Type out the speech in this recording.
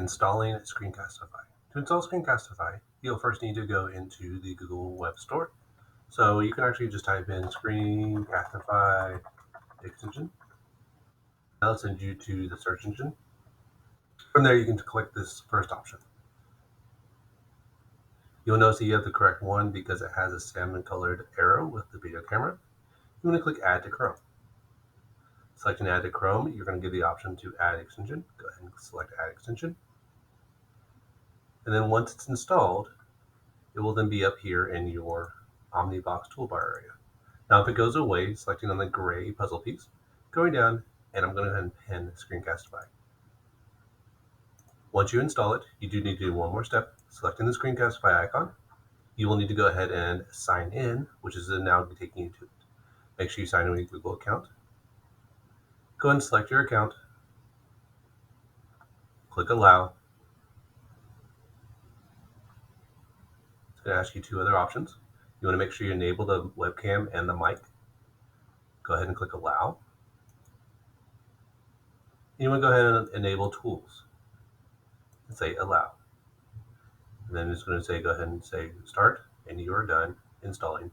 installing Screencastify. To install Screencastify, you'll first need to go into the Google Web Store. So you can actually just type in Screencastify Extension. That'll send you to the search engine. From there, you can click this first option. You'll notice that you have the correct one because it has a salmon-colored arrow with the video camera. You want to click Add to Chrome. Selecting Add to Chrome, you're going to give the option to Add Extension. Go ahead and select Add Extension. And then once it's installed, it will then be up here in your Omnibox toolbar area. Now if it goes away, selecting on the gray puzzle piece, going down, and I'm going to go ahead and pin Screencastify. Once you install it, you do need to do one more step. Selecting the Screencastify icon, you will need to go ahead and sign in, which is now taking you to it. Make sure you sign in with your Google account. Go ahead and select your account. Click Allow. It's going to ask you two other options. You want to make sure you enable the webcam and the mic. Go ahead and click Allow. And you want to go ahead and enable tools and say Allow. And then it's going to say go ahead and say Start, and you are done installing